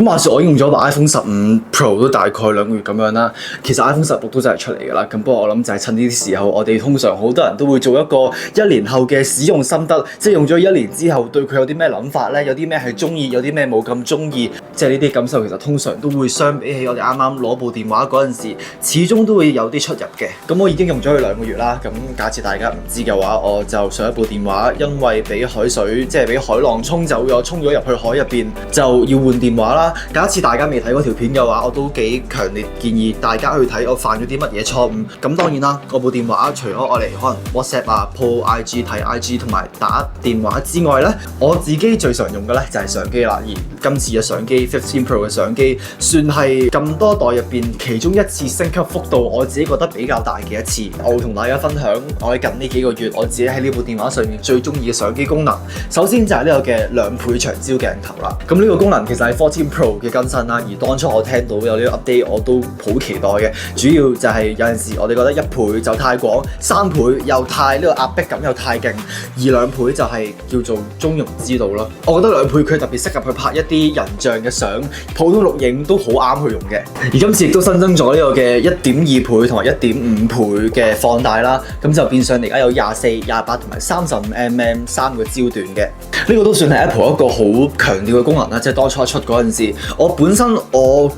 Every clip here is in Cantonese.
咁話說我用咗部 iPhone 15 Pro 都大概2個月咁樣啦，其實 iPhone 16都真係出嚟㗎啦。咁不過我諗就係趁呢啲時候，我哋通常好多人都會做一個1年後嘅使用心得，即係用咗1年之後對佢有啲咩諗法咧，有啲咩係中意，有啲咩冇咁中意，即係呢啲感受其實通常都會相比起我哋啱啱攞部電話嗰陣時，始終都會有啲出入嘅。咁我已經用咗佢2個月啦。咁假設大家唔知嘅話，我就上一部電話因為俾海水即係俾海浪沖走咗，沖咗入去海入邊就要換電話啦。假設大家未睇嗰條片嘅話，我都幾強烈建議大家去睇我犯咗啲乜嘢錯誤。咁當然啦，我部電話除咗我嚟可能 WhatsApp 啊、po IG 睇 IG 同埋打電話之外咧，我自己最常用嘅咧就係相機啦。而今次嘅相機15 Pro 嘅相機算係咁多代入邊其中一次升級幅度，我自己覺得比較大嘅一次。我會同大家分享我喺近呢幾個月我自己喺呢部電話上面最中意嘅相機功能。首先就係呢個嘅2倍長焦鏡頭啦。咁呢個功能其實係14 Pro 嘅更新啦，而當初我聽到有呢個 update 我都好期待嘅。主要就係有陣時我哋覺得1倍就太廣，3倍又太呢個壓迫感又太勁，而2倍就係叫做中庸之道咯。我覺得2倍佢特別適合去拍一啲人像嘅相，普通錄影都好啱去用嘅。而今次亦都新增咗呢個嘅1.2倍同埋1.5倍嘅放大啦，咁就變相而家有24、28同埋35mm 3個焦段嘅。呢個都算係 Apple 一個好強調嘅功能啦，即係當初出嗰陣時，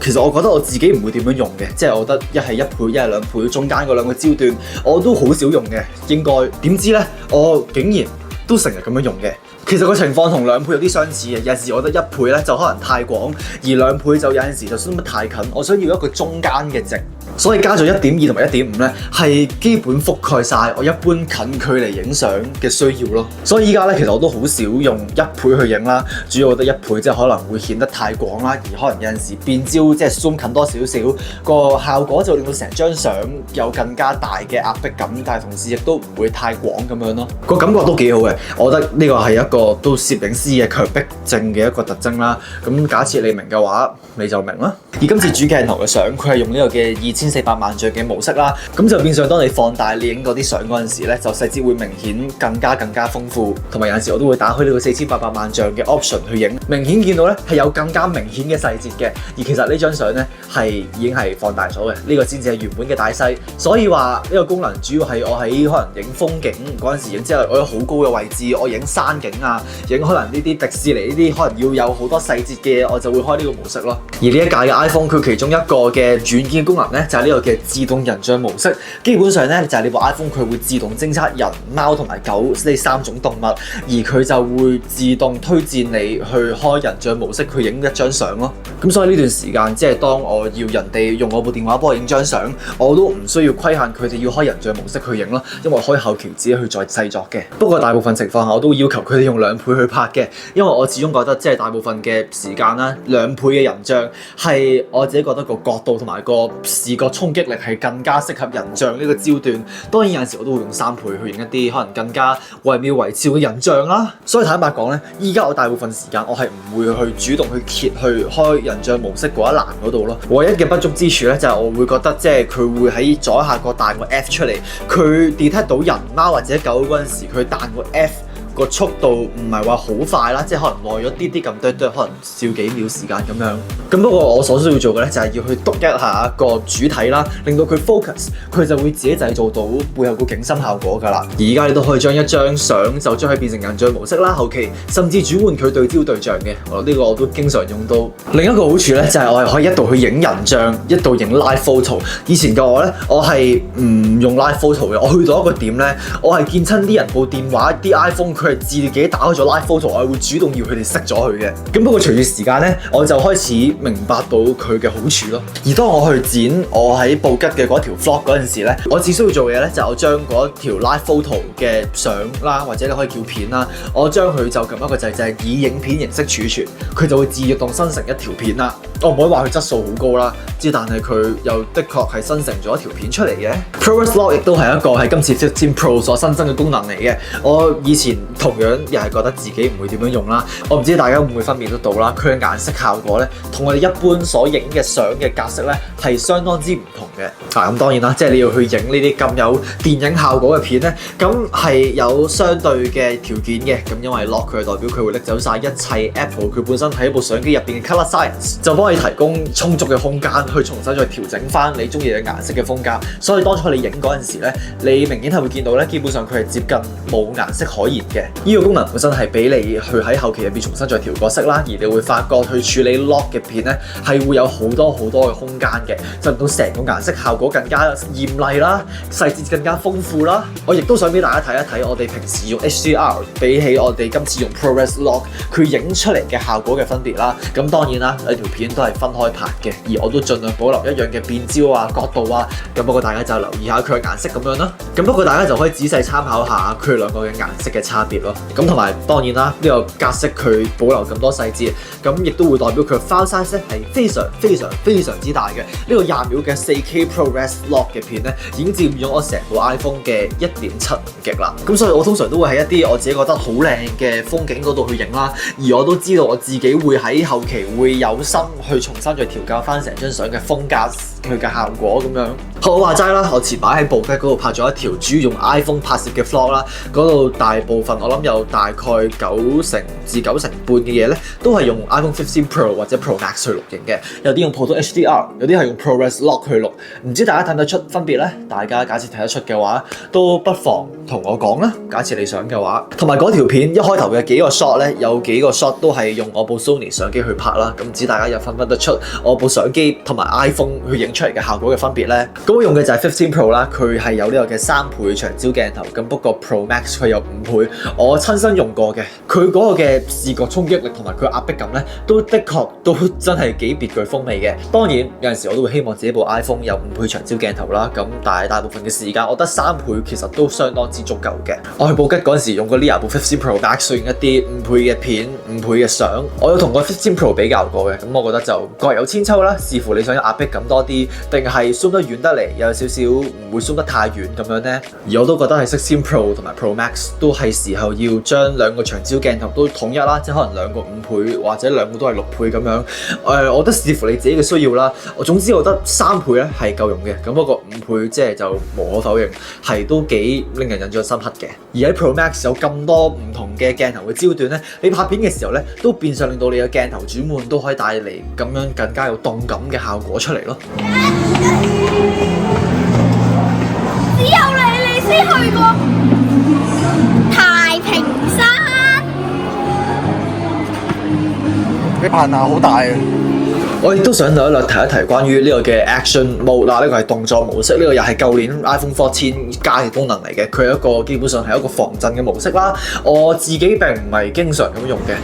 其實我覺得我自己唔會點樣用嘅，即係我覺得一係1倍，一係2倍，中間嗰2個焦段我都好少用嘅，應該點知呢？我竟然都成日咁樣用嘅。其實個情況同2倍有啲相似嘅，有陣時我覺得1倍咧就可能太廣，而2倍就有陣時就算得太近，我想要一個中間嘅值，所以加咗1.2同埋1.5咧係基本覆蓋晒我一般近距離影相嘅需要咯。所以依家咧其實我都好少用1倍去影啦，主要我覺得1倍即係可能會顯得太廣啦，而可能有陣時變焦即係 zoom 近多少少，個效果就令到成張相有更加大嘅壓迫感，但係同時亦都唔會太廣咁樣咯，個感覺都幾好嘅。我覺得呢個係一個都攝影師嘅強迫症嘅一個特徵啦。咁假設你明嘅話，你就明啦。而今次主鏡頭嘅相，佢係用呢個嘅2400萬像嘅模式啦，咁就變相當你放大你影嗰啲相嗰陣時咧，就細節會明顯更加豐富。同埋有陣時我都會打開呢個4800萬像嘅 option 去影，明顯見到咧係有更加明顯嘅細節嘅。而其實呢張相咧係已經係放大咗嘅，呢個先至係原本嘅大細。所以話呢個功能主要係我喺可能影風景嗰陣時影之後，我有好高嘅位置，我影山景啊，影可能呢啲迪士尼呢啲可能要有好多細節嘅嘢，我就會開呢個模式咯。而呢一屆嘅 iPhone 佢其中一個嘅軟件功能咧，就係呢個嘅自動人像模式。基本上咧就係你部 iPhone 佢會自動偵測人、貓同埋狗呢3種動物，而佢就會自動推薦你去開人像模式去影一張相咯。咁所以呢段時間即係當我要人哋用我部電話幫我影張相，我都唔需要規限佢哋要開人像模式去影咯，因為可以後期自己去再製作嘅。不過大部分情況下我都會要求佢哋用2倍去拍嘅，因為我始終覺得即係大部分嘅時間啦，2倍嘅人像係我自己覺得個角度同埋個視覺衝擊力係更加適合人像呢個焦段。當然有陣時我都會用3倍去影一啲可能更加惟妙惟肖嘅人像啦。所以坦白講咧，依家我大部分時間我係唔會去主動去揭去開人像模式嗰一欄嗰度咯。唯一嘅不足之處咧就係我會覺得即係佢會喺左下角彈個 F 出嚟，佢 detect 到人貓或者狗嗰陣時，佢彈個 F。個速度唔係話好快啦，即係可能耐咗啲咁多，可能少幾秒時間咁樣。咁不過我所需要做嘅咧，就係要去篤一下個主體啦，令到佢 focus，佢就會自己製造到背後個景深效果㗎啦。而家你都可以將一張相就將佢變成人像模式啦，後期甚至轉換佢對焦對象嘅。呢個我都經常用到。另一個好處咧，就係我係可以一度去影人像，一度影 live photo。以前嘅我咧，我係唔用 live photo 嘅。我去到一個點咧，我係見親啲人部電話啲 iPhone。佢係自己打開咗 live photo，我係會主動要佢哋熄咗佢嘅。咁不過隨住時間咧，我就開始明白到佢嘅好處咯。而當我去剪我喺布吉嘅嗰條 vlog 嗰陣時咧，我只需要做嘅嘢咧就係我將嗰條 live photo 嘅相啦，或者你可以叫片啦，我將佢就撳一個掣，就係以影片形式儲存，佢就會自動生成一條片啦。我唔可以話佢質素好高啦，但係佢又的確係生成咗一條片出嚟嘅。ProRes Lock 亦都係一個喺今次15 Pro 所新增嘅功能嚟嘅。我以前同樣又係覺得自己唔會點樣用啦。我唔知大家會唔會分辨得到啦。佢嘅顏色效果咧，同我哋一般所影嘅相嘅格式咧係相當之唔同嘅。咁當然啦，即係你要去影呢啲咁有電影效果嘅片咧，咁係有相對嘅條件嘅。咁因為 Lock 佢係代表佢會拎走晒一切 Apple 佢本身喺部相機入邊嘅 Color Science， 就幫你提供充足嘅空間去重新再調整翻你中意嘅顏色嘅風格。所以當初你影嗰陣時咧，你明顯係會見到咧，基本上佢係接近冇顏色可言嘅。呢個功能本身係俾你去喺後期入邊重新再調個色啦，而你會發覺去處理 Lock 嘅片咧係會有好多嘅空間嘅，就令到成個顏色效果更加豔麗啦，細節更加豐富啦。我亦都想俾大家睇一睇我哋平時用 HDR 比起我哋今次用 ProRes Lock 佢影出嚟嘅效果嘅分別啦。咁當然啦，兩條片都係分開拍嘅，而我都盡量保留一樣嘅變焦啊、角度啊。咁不過大家就留意下佢嘅顏色咁樣啦。咁不過大家就可以仔細參考下佢兩個嘅顏色嘅差別咯。咁同埋當然啦，呢個格式佢保留咁多細節，咁亦都會代表佢 file size 係非常之大嘅。呢個20秒嘅 4K ProRes Lock 嘅片咧，已經佔用我成部 iPhone 嘅1.75G 啦。咁所以我通常都會喺一啲我自己覺得好靚嘅風景嗰度去影啦。而我都知道我自己會喺後期會有心去重新再調校翻成張相嘅風格，佢嘅效果咁樣。我話齋啦，我前排喺布吉嗰度拍咗一條主要用 iPhone 拍攝嘅 vlog 啦，嗰度大部分我諗有大概90%至90%半嘅嘢咧，都係用 iPhone 15 Pro 或者 Pro Max 去錄影嘅。有啲用普通 HDR， 有啲係用 ProRes Lock 去錄。唔知大家睇得出分別咧？大家假設睇得出嘅話，都不妨同我講啦。假設你想嘅話，同埋嗰條片一開頭嘅幾個 shot 咧，有幾個 shot 都係用我部 Sony 相機去拍啦。咁唔知大家又分得出我部相機同埋 iPhone 去影出嚟嘅效果嘅分別咧？咁我用嘅就係15 Pro 啦，佢係有呢個嘅3倍長焦鏡頭。咁不過 Pro Max 佢有5倍，我親身用過嘅，佢嗰個嘅視覺衝擊力同埋佢壓迫感咧，都的確都真係幾別具風味嘅。當然有陣時我都會希望自己部 iPhone 有5倍長焦鏡頭啦。咁但係大部分嘅時間，我覺得3倍其實都相當之足夠嘅。我去布吉嗰陣時用過呢部15 Pro Max 影一啲5倍嘅片、5倍嘅相，我有同個15 Pro 比較過嘅。咁我覺得就各有千秋啦，視乎你想壓迫感多啲，定係 zoom 得遠得嚟，有少少唔會 zoom 得太遠咁樣呢。而我都覺得係16 Pro 同埋 Pro Max 都係時候要將兩個長焦鏡頭都統一啦，即係可能兩個5倍或者兩個都係6倍咁樣。我覺得視乎你自己嘅需要啦。總之我覺得3倍咧係夠用嘅，咁不過5倍即係就無可否認係都幾令人印象深刻嘅。而喺 Pro Max 有咁多唔同嘅鏡頭嘅焦段咧，你拍片嘅時候咧，都變相令到你嘅鏡頭轉換都可以帶嚟咁樣更加有動感嘅效果出嚟咯。只有你先去過太平山。你扮下好大啊！我亦都想略略提一提關於呢個嘅 Action Mode 啦，呢個係動作模式，呢個又係舊年 iPhone 14加嘅功能嚟嘅。佢係一個基本上係一個防震嘅模式啦。我自己並唔係經常咁用嘅。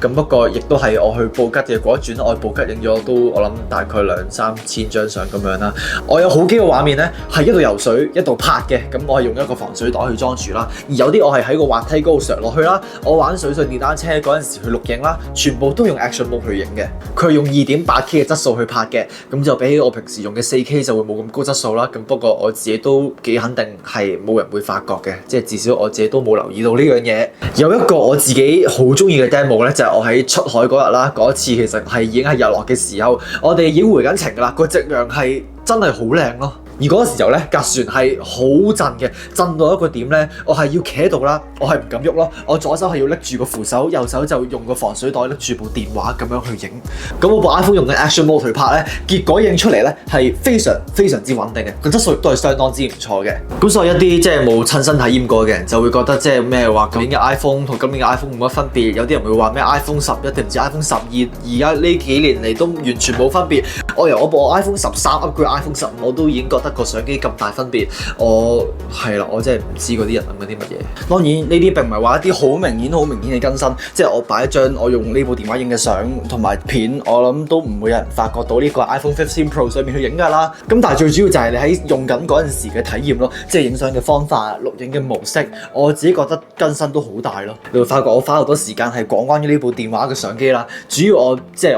咁不過亦都係我去布吉嘅嗰一轉，我去布吉影咗都我諗大概2-3千張相咁樣啦。我有好幾個畫面咧係一度游水一度拍嘅，咁我係用一個防水袋去裝住啦。而有啲我係喺個滑梯嗰度上落去啦。我玩水上電單車嗰陣時去錄影啦，全部都用 Action Mode 去影嘅。佢係用 2.8K 嘅質素去拍嘅，咁就比起我平時用嘅 4K 就會冇咁高質素啦。咁不過我自己都幾肯定係冇人會發覺嘅，即係至少我自己都冇留意到呢樣嘢。有一個我自己好中意嘅 demo 咧，就係我喺出海嗰日啦，嗰一次其實係已經係日落嘅時候，我哋已經回緊程㗎啦，個夕陽係真係好靚咯。而嗰個時候咧，架船係好震嘅，震到一個點咧，我係要企喺度啦，我係唔敢喐咯，我左手係要拎住個扶手，右手就用個防水袋拎住部電話咁樣去影。咁我部 iPhone 用嘅 Action Mode 去拍咧，結果影出嚟咧係非常之穩定嘅，個質素亦都係相當之唔錯嘅。咁所以一啲即係冇親身體驗過嘅人就會覺得即係咩話，舊年嘅 iPhone 同今年嘅 iPhone 冇乜分別。有啲人會話咩 iPhone 11定唔知 iPhone 12，而家呢幾年嚟都完全冇分別。我由我部 iPhone 13 upgrade iPhone 15，我都已經覺得得個相機咁大分別，我真係唔知嗰啲人諗緊啲乜嘢。當然呢啲並唔係話一啲好明顯嘅更新，即係我擺一張我用呢部電話影嘅相同埋片，我諗都唔會有人發覺到呢個 iPhone 15 Pro 上面去影㗎啦。咁但係最主要就係你喺用緊嗰陣時嘅體驗咯，即係影相嘅方法、錄影嘅模式，我自己覺得更新都好大咯。你會發覺我花好多時間係講關於呢部電話嘅相機啦。主要我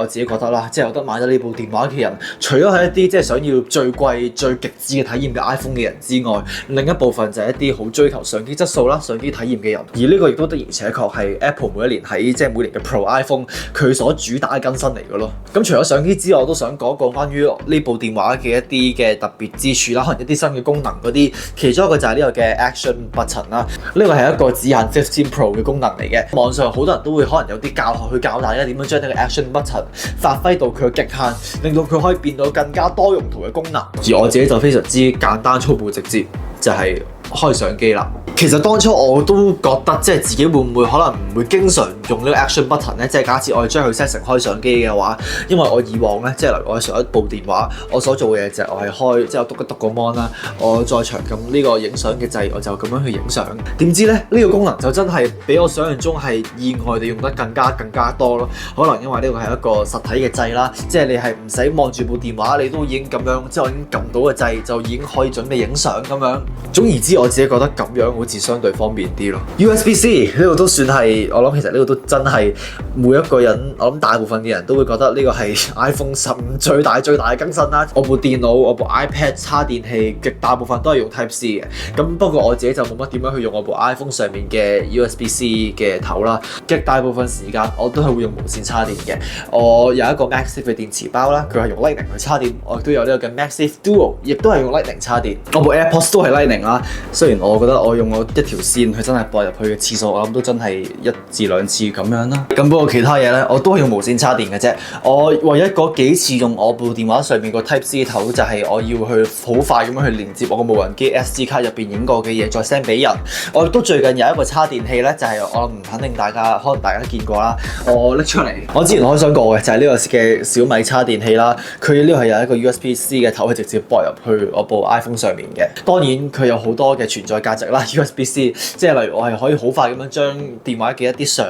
自己覺得啦，即係有得買咗呢部電話嘅人，除咗係一啲即係想要最貴、最極致嘅體驗嘅 iPhone 嘅人之外，另一部分就係一啲好追求相機質素啦、相機體驗嘅人。而呢個亦都的而且確係 Apple 每一年喺即係每年嘅 Pro iPhone 佢所主打嘅更新嚟嘅咯。咁除咗相機之外，我都想講講關於呢部電話嘅一啲嘅特別之處啦，可能一啲新嘅功能嗰啲。其中一個就係呢個嘅 Action Button 啦，呢個係一個只限15 Pro 嘅功能嚟嘅。網上好多人都會可能有啲教學去教大家點樣將呢個 Action Button 發揮到佢嘅極限，令到佢可以變到更加多用途嘅功能。而我自己就非常之簡單粗暴直接，就係開相機啦。其實當初我都覺得即係自己會唔會可能唔會經常用呢個 Action Button 咧，即係假設我係將佢 set 成開相機嘅話，因為我以往咧，即係例如我上一部電話，我所做嘅嘢就係我係開，即係我篤一篤個 mon 啦，我再長撳呢個影相嘅掣，我就咁樣去影相。點知咧呢個功能就真係比我想象中係意外地用得更加多咯。可能因為呢個係一個實體嘅掣啦，即係你係唔使望住部電話，你都已經咁樣，即係我已經撳到個掣，就已經可以準備影相咁樣。總言之，我自己覺得咁樣好似相對方便啲咯。USB-C 呢個都算係，我諗其實呢個都真係每一個人，我諗大部分嘅人都會覺得呢個係 iPhone 15最大嘅更新啦。我部電腦、我部 iPad 插電器極大部分都係用 Type-C 嘅。咁不過我自己就冇乜點樣去用我部 iPhone 上面嘅 USB-C 嘅頭啦。極大部分時間我都係會用無線插電嘅。我有一個 MagSafe 嘅電池包啦，佢係用 Lightning 去插電。我亦都有呢個嘅 MagSafe Duo， 亦都係用 Lightning 插電。我部 AirPods 都係 Lightning 啦。雖然我覺得我用我一條線佢真係播入去嘅次數，我諗都真係1至2次咁樣啦。咁不過其他嘢咧，我都係用無線插電嘅啫。我唯一嗰幾次用我部電話上面個 Type-C 頭，就係我要去好快咁樣去連接我個無人機 SD 卡入邊影過嘅嘢，再 send 俾人。我亦都最近有一個插電器咧，就係我唔肯定大家可能大家都見過啦。我拎出嚟，我之前開箱過嘅就係呢個嘅小米插電器啦。佢呢個係有一個 USB-C 嘅頭，係直接播入去我部 iPhone 上面嘅。當然佢有好多嘅存在價值啦。USB-C 即係例如我係可以好快咁樣將電話嘅一啲相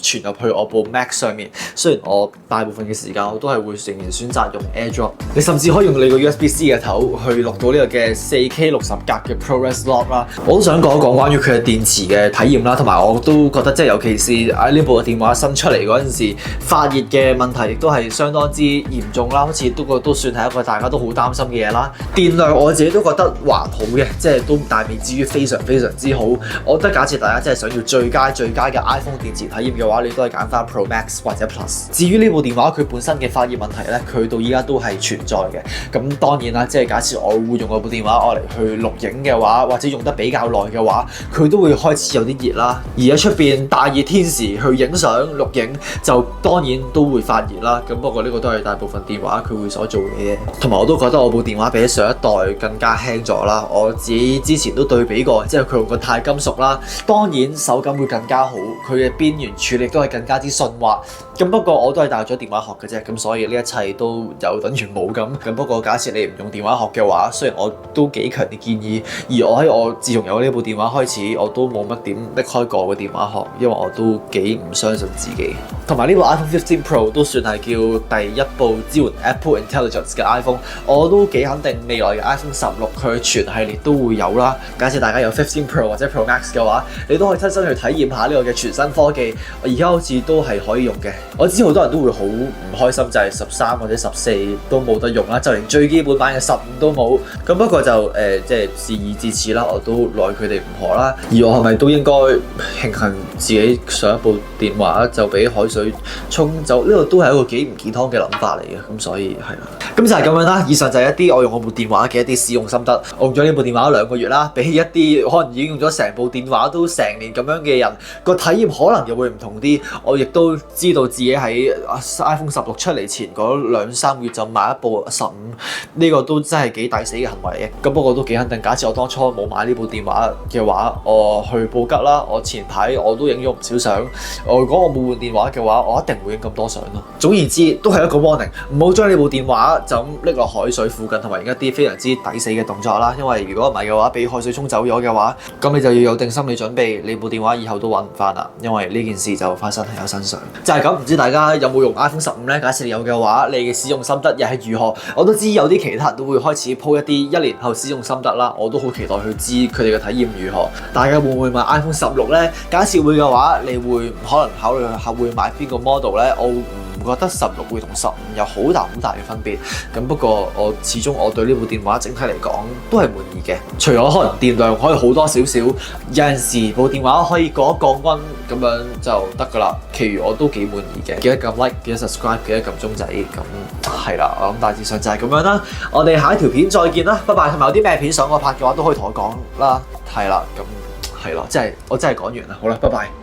傳入去我部 Mac 上面。雖然我大部分嘅時間我都係會仍然選擇用 AirDrop。你甚至可以用你個 USB-C 嘅頭去錄到呢個嘅 4K 60格嘅 ProRes log 啦。我都想講一講關於佢嘅電池嘅體驗啦，同埋我都覺得即係尤其是喺呢部嘅電話新出嚟嗰陣時，發熱嘅問題亦都係相當之嚴重啦。好似都算係一個大家都好擔心嘅嘢啦。電量我自己都覺得還好嘅，即係都但未至於非常之好。我覺得假設大家真係想要最佳嘅 iPhone 電池體驗嘅話，你都係揀翻 Pro Max 或者 Plus。至於呢部電話佢本身嘅發熱問題咧，佢到依家都係存在嘅。咁當然啦，即係假設我會用我部電話我嚟去錄影嘅話，或者用得比較耐嘅話，佢都會開始有啲熱啦。而喺出邊大熱天時去影相錄影，就當然都會發熱啦。咁不過呢個都係大部分電話佢會所做嘅嘢。同埋我都覺得我部電話比上一代更加輕咗啦。我自己之前都對比過，即係佢用個鈦金屬啦，當然手感會更加好，佢嘅邊緣處理都係更加之順滑。咁不過我都係帶咗電話殼嘅啫，咁所以呢一切都有等於冇咁。咁不過假設你唔用電話殼嘅話，雖然我都幾強烈建議，而我自從有呢部電話開始，我都冇乜點拎開過個電話殼，因為我都幾唔相信自己。同埋呢部 iPhone 15 Pro 都算係叫第一部支援 Apple Intelligence 嘅 iPhone， 我都幾肯定未來嘅 iPhone 16佢全系列都會有啦。假設大家有15 Pro 或者 Pro Max 嘅話，你都可以親身去體驗下呢個嘅全新科技。而家好似都係可以用嘅。我知好多人都會好唔開心，就係13或者14都冇得用啦，就連最基本版嘅15都冇。咁不過就即係事已至此啦，我都奈佢哋唔何啦。而我係咪都應該慶幸自己上一部電話就俾海水沖走？呢個都係一個幾唔健康嘅諗法嚟嘅。咁所以係啦，咁就係咁樣啦。以上就係一啲我用我部電話嘅一啲使用心得。我用咗呢部電話2個月啦，比起一啲可能已經用咗成部電話都成年咁樣嘅人，個體驗可能又會唔同啲。我亦都知道自己喺 iPhone 16出嚟前嗰2-3個月就買一部15，呢個都真係幾抵死嘅行為嘅。咁不過都幾肯定，假設我當初冇買呢部電話嘅話，我去布吉啦，我前排我都影咗唔少相。如果我冇換電話嘅話，我一定會影咁多相咯。總言之，都係一個 warning， 唔好將呢部電話就咁拎落海水附近，同埋一啲非常之抵死嘅動作啦。因為如果唔係嘅話，俾海水沖走咗嘅話，咁你就要有定心理準備，你部電話以後都揾唔翻啦。因為呢件事就發生喺我身上，就係咁。唔知大家有冇用 iPhone 15呢？假設你有嘅話，你嘅使用心得又係如何？我都知有啲其他人都會開始 po 一啲1年後使用心得啦，我都好期待去知佢哋嘅體驗如何。大家會唔會買 iPhone 16呢？假設會嘅話，你會可能考慮下會買邊個 model 呢？我唔覺得16會同15有好大嘅分別。咁不過我始終我對呢部電話整體嚟講都係滿意嘅，除咗可能電量可以好多少少，有陣時部電話可以過一降溫咁樣就得㗎啦。其餘我都幾滿意嘅。記得撳 like， 記得 subscribe， 記得撳鐘仔。咁係啦，我諗大致上就係咁樣啦。我哋下一條片再見啦，拜拜。同埋有啲咩片想我拍嘅話都可以同我講啦。係啦，咁係咯，我真係講完啦。好啦，拜拜。